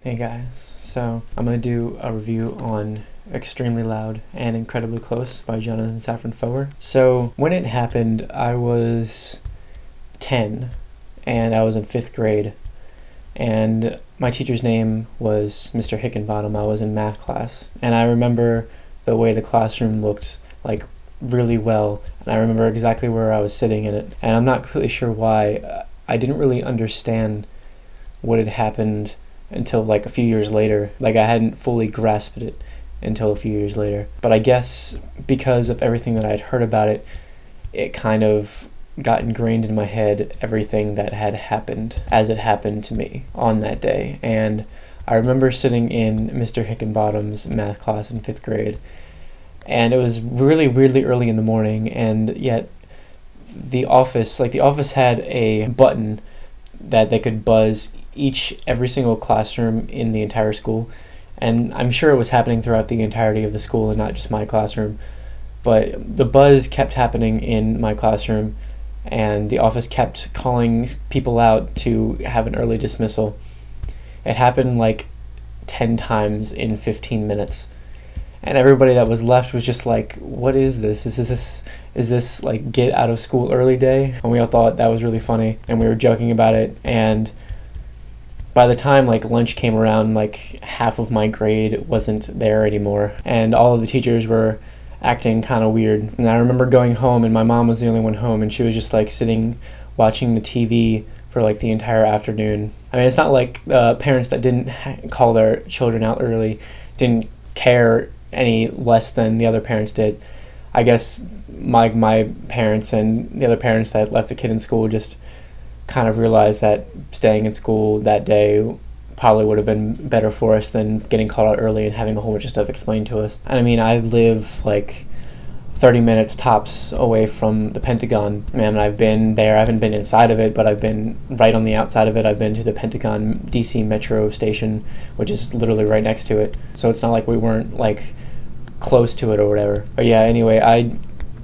Hey guys, so I'm going to do a review on Extremely Loud and Incredibly Close by Jonathon Safran Foer. So when it happened, I was 10 and I was in 5th grade, and my teacher's name was Mr. Hickenbottom. I was in math class, and I remember the way the classroom looked like really well, and I remember exactly where I was sitting in it, and I'm not completely sure why. I didn't really understand what had happened until like a few years later. Like, I hadn't fully grasped it until a few years later. But I guess because of everything that I'd heard about it, it kind of got ingrained in my head, everything that had happened as it happened to me on that day. And I remember sitting in Mr. Hickenbottom's math class in 5th grade, and it was really weirdly early in the morning, and yet the office had a button that they could buzz every single classroom in the entire school, and I'm sure it was happening throughout the entirety of the school and not just my classroom, but the buzz kept happening in my classroom, and the office kept calling people out to have an early dismissal. It happened like 10 times in 15 minutes, and everybody that was left was just like, what is this? Is this like get out of school early day? And we all thought that was really funny, and we were joking about it. And by the time like lunch came around, like half of my grade wasn't there anymore, and all of the teachers were acting kind of weird. And I remember going home, and my mom was the only one home, and she was just like sitting watching the TV for like the entire afternoon. I mean, it's not like parents that didn't call their children out early didn't care any less than the other parents did. I guess my parents and the other parents that left the kid in school just kind of realized that staying in school that day probably would have been better for us than getting called out early and having a whole bunch of stuff explained to us. And I mean, I live like 30 minutes tops away from the Pentagon, and I've been there. I haven't been inside of it, but I've been right on the outside of it. I've been to the Pentagon DC Metro station, which is literally right next to it. So it's not like we weren't like close to it or whatever. But yeah, anyway, I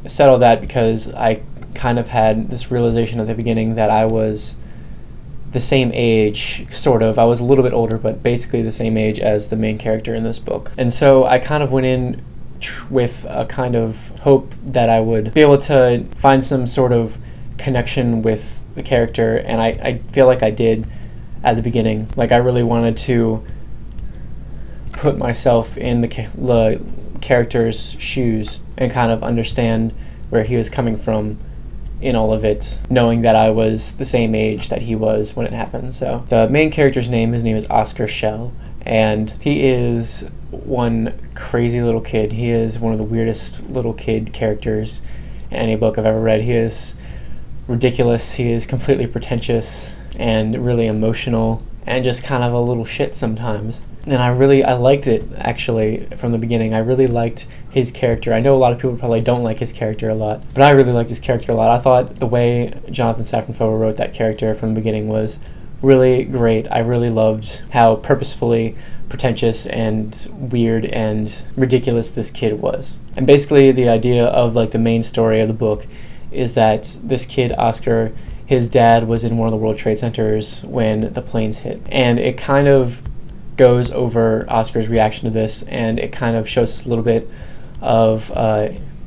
said all that because I kind of had this realization at the beginning that I was the same age, sort of. I was a little bit older, but basically the same age as the main character in this book. And so I kind of went in with a kind of hope that I would be able to find some sort of connection with the character, and I feel like I did at the beginning. Like, I really wanted to put myself in the character's shoes and kind of understand where he was coming from in all of it, knowing that I was the same age that he was when it happened. So the main character's name, his name is Oscar Schell, and he is one crazy little kid. He is one of the weirdest little kid characters in any book I've ever read. He is ridiculous, he is completely pretentious and really emotional and just kind of a little shit sometimes. And I liked it, actually, from the beginning. I really liked his character. I know a lot of people probably don't like his character a lot, but I really liked his character a lot. I thought the way Jonathon Safran Foer wrote that character from the beginning was really great. I really loved how purposefully pretentious and weird and ridiculous this kid was. And basically the idea of like the main story of the book is that this kid, Oscar, his dad was in one of the World Trade Centers when the planes hit. And it kind of goes over Oscar's reaction to this, and it kind of shows us a little bit of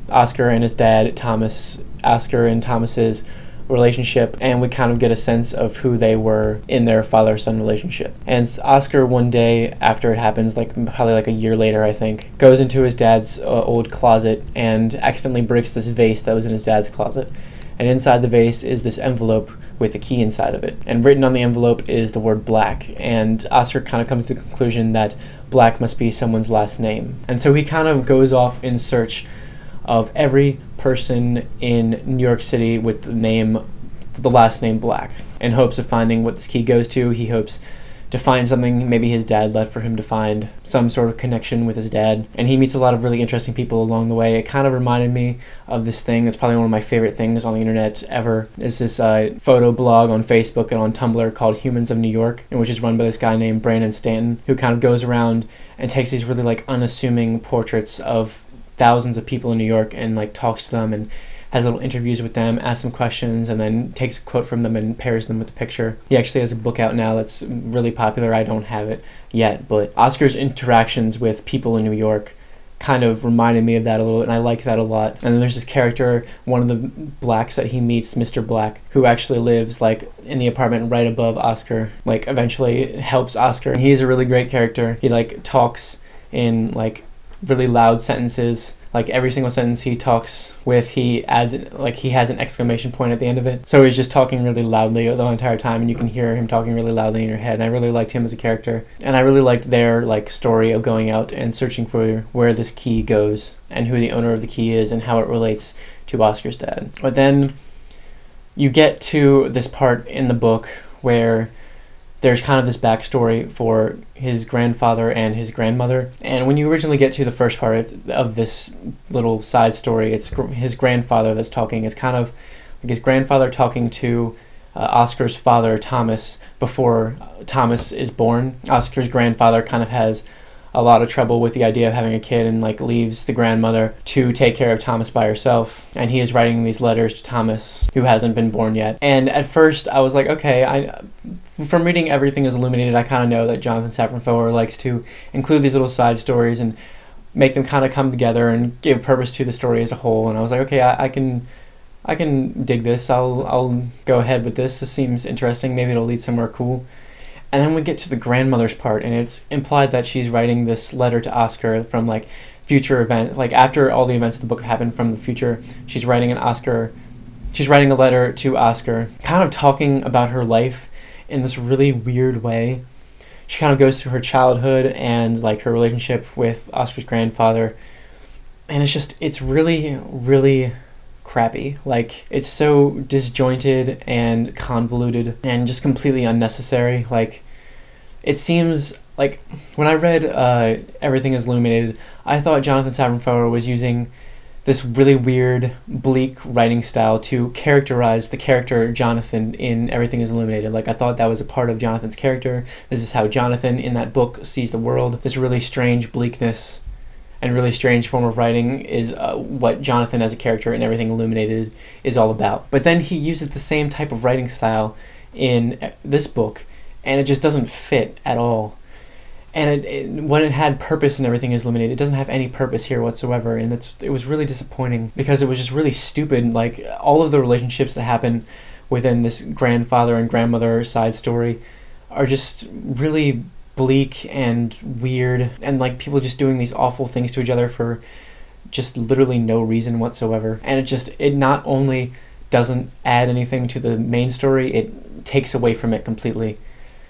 Oscar and his dad, Thomas, Oscar and Thomas's relationship, and we kind of get a sense of who they were in their father-son relationship. And Oscar, one day after it happens, like probably like a year later, I think, goes into his dad's old closet and accidentally breaks this vase that was in his dad's closet. And inside the vase is this envelope with a key inside of it. And written on the envelope is the word black. And Oscar kind of comes to the conclusion that black must be someone's last name. And so he kind of goes off in search of every person in New York City with the last name Black, in hopes of finding what this key goes to. He hopes to find something maybe his dad left for him to find, some sort of connection with his dad. And he meets a lot of really interesting people along the way. It kind of reminded me of this thing that's probably one of my favorite things on the internet ever. It's this photo blog on Facebook and on Tumblr called Humans of New York, and which is run by this guy named Brandon Stanton, who kind of goes around and takes these really like unassuming portraits of thousands of people in New York and like talks to them and has little interviews with them, asks them questions, and then takes a quote from them and pairs them with the picture. He actually has a book out now that's really popular. I don't have it yet, but Oscar's interactions with people in New York kind of reminded me of that a little, and I like that a lot. And then there's this character, one of the blacks that he meets, Mr. Black, who actually lives like in the apartment right above Oscar, like eventually helps Oscar. And he's a really great character. He like talks in like really loud sentences. Like every single sentence he talks with, he adds, like he has an exclamation point at the end of it. So he's just talking really loudly the entire time, and you can hear him talking really loudly in your head. And I really liked him as a character. And I really liked their like story of going out and searching for where this key goes and who the owner of the key is and how it relates to Oscar's dad. But then you get to this part in the book where there's kind of this backstory for his grandfather and his grandmother. And when you originally get to the first part of this little side story, it's his grandfather that's talking. It's kind of like his grandfather talking to Oscar's father, Thomas, before Thomas is born. Oscar's grandfather kind of has a lot of trouble with the idea of having a kid and like leaves the grandmother to take care of Thomas by herself, and he is writing these letters to Thomas, who hasn't been born yet. And at first I was like, okay, from reading Everything is Illuminated, I kind of know that Jonathon Safran Foer likes to include these little side stories and make them kind of come together and give purpose to the story as a whole. And I was like, okay, I can dig this. I'll go ahead with this. This seems interesting. Maybe it'll lead somewhere cool. And then we get to the grandmother's part, and it's implied that she's writing this letter to Oscar from like future event, like after all the events of the book happen from the future. She's writing a letter to Oscar, kind of talking about her life in this really weird way. She kind of goes through her childhood and like her relationship with Oscar's grandfather, and it's really, really crappy. Like, it's so disjointed and convoluted and just completely unnecessary. Like, it seems like when I read Everything is Illuminated, I thought Jonathon Safran Foer was using this really weird, bleak writing style to characterize the character Jonathan in Everything is Illuminated. Like, I thought that was a part of Jonathan's character. This is how Jonathan in that book sees the world. This really strange bleakness and really strange form of writing is what Jonathan as a character in Everything Illuminated is all about. But then he uses the same type of writing style in this book, and it just doesn't fit at all. And when it had purpose and Everything is Illuminated, it doesn't have any purpose here whatsoever, and it was really disappointing because it was just really stupid. Like, all of the relationships that happen within this grandfather and grandmother side story are just really bleak and weird, and like people just doing these awful things to each other for just literally no reason whatsoever. And it not only doesn't add anything to the main story, it takes away from it completely,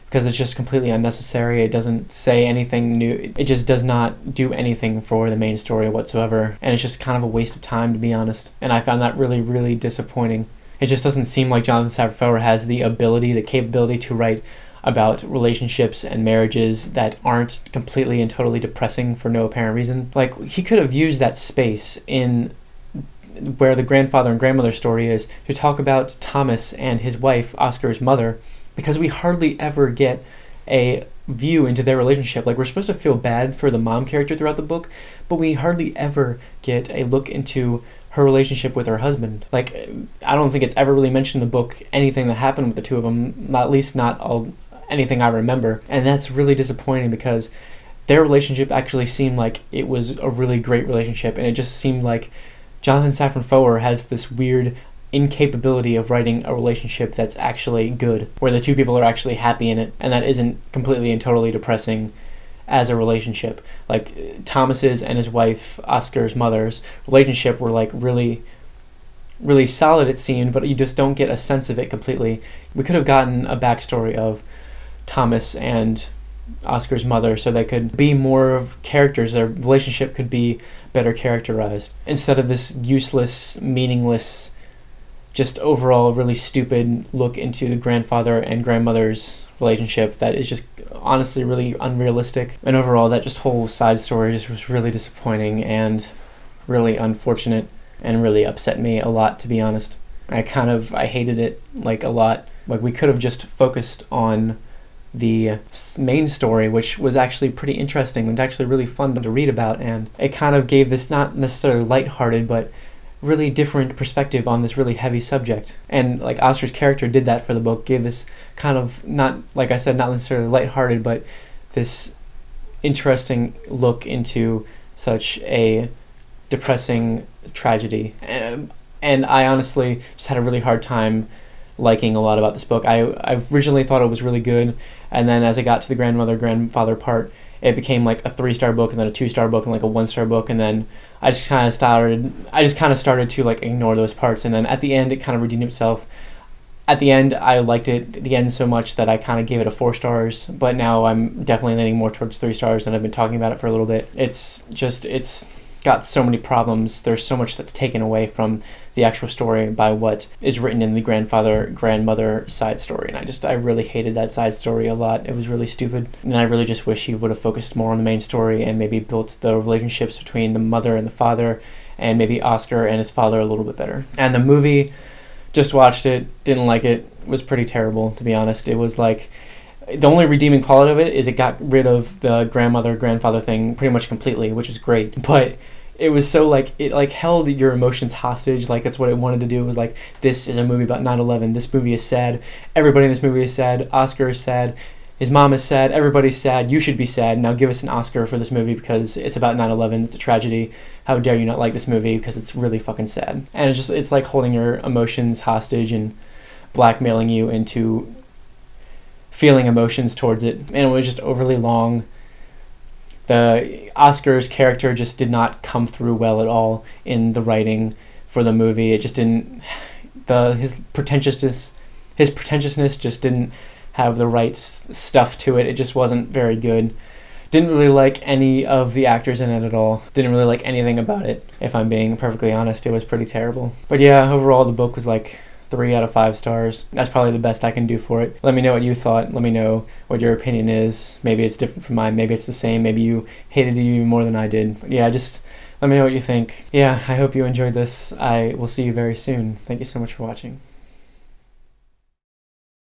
because it's just completely unnecessary. It doesn't say anything new. It just does not do anything for the main story whatsoever, and it's just kind of a waste of time, to be honest. And I found that really, really disappointing. It just doesn't seem like Jonathon Safran Foer has the capability to write about relationships and marriages that aren't completely and totally depressing for no apparent reason. Like, he could have used that space in where the grandfather and grandmother story is to talk about Thomas and his wife, Oscar's mother, because we hardly ever get a view into their relationship. Like, we're supposed to feel bad for the mom character throughout the book, but we hardly ever get a look into her relationship with her husband. Like, I don't think it's ever really mentioned in the book anything that happened with the two of them, at least not anything I remember. And that's really disappointing, because their relationship actually seemed like it was a really great relationship, and it just seemed like Jonathon Safran Foer has this weird incapability of writing a relationship that's actually good, where the two people are actually happy in it, and that isn't completely and totally depressing as a relationship. Like, Thomas's and his wife, Oscar's mother's relationship were like really, really solid, it seemed, but you just don't get a sense of it completely. We could have gotten a backstory of Thomas and Oscar's mother so they could be more of characters. Their relationship could be better characterized, instead of this useless, meaningless, just overall really stupid look into the grandfather and grandmother's relationship that is just honestly really unrealistic. And overall, that just whole side story just was really disappointing and really unfortunate and really upset me a lot, to be honest. I hated it like a lot. Like, we could have just focused on the main story, which was actually pretty interesting and actually really fun to read about, and it kind of gave this not necessarily lighthearted but really different perspective on this really heavy subject. And like Oscar's character did that for the book, gave this kind of, not, like I said, not necessarily lighthearted, but this interesting look into such a depressing tragedy. And I honestly just had a really hard time liking a lot about this book. I originally thought it was really good, and then as I got to the grandfather part, it became like a 3-star book, and then a 2-star book, and like a 1-star book, and then I just kind of started to like ignore those parts, and then at the end it kind of redeemed itself. At the end, I liked it at the end so much that I kind of gave it a 4 stars, but now I'm definitely leaning more towards 3 stars, and I've been talking about it for a little bit. It's got so many problems. There's so much that's taken away from the actual story by what is written in the grandmother side story, and I really hated that side story a lot. It was really stupid, and I really just wish he would have focused more on the main story and maybe built the relationships between the mother and the father, and maybe Oscar and his father a little bit better. And the movie, just watched it, didn't like it, was pretty terrible, to be honest. It was like, the only redeeming quality of it is it got rid of the grandfather thing pretty much completely, which was great. But it was so like, it like held your emotions hostage. Like that's what it wanted to do. It was like, this is a movie about 9/11. This movie is sad. Everybody in this movie is sad. Oscar is sad. His mom is sad. Everybody's sad. You should be sad. Now give us an Oscar for this movie because it's about 9/11. It's a tragedy. How dare you not like this movie because it's really fucking sad. And it's like holding your emotions hostage and blackmailing you into feeling emotions towards it. And it was just overly long. The Oscar's character just did not come through well at all in the writing for the movie. It just didn't, his pretentiousness just didn't have the right stuff to it. It just wasn't very good. Didn't really like any of the actors in it at all. Didn't really like anything about it, if I'm being perfectly honest. It was pretty terrible. But yeah, overall the book was like 3 out of 5 stars. That's probably the best I can do for it. Let me know what you thought. Let me know what your opinion is. Maybe it's different from mine. Maybe it's the same. Maybe you hated it even more than I did. But yeah, just let me know what you think. Yeah, I hope you enjoyed this. I will see you very soon. Thank you so much for watching.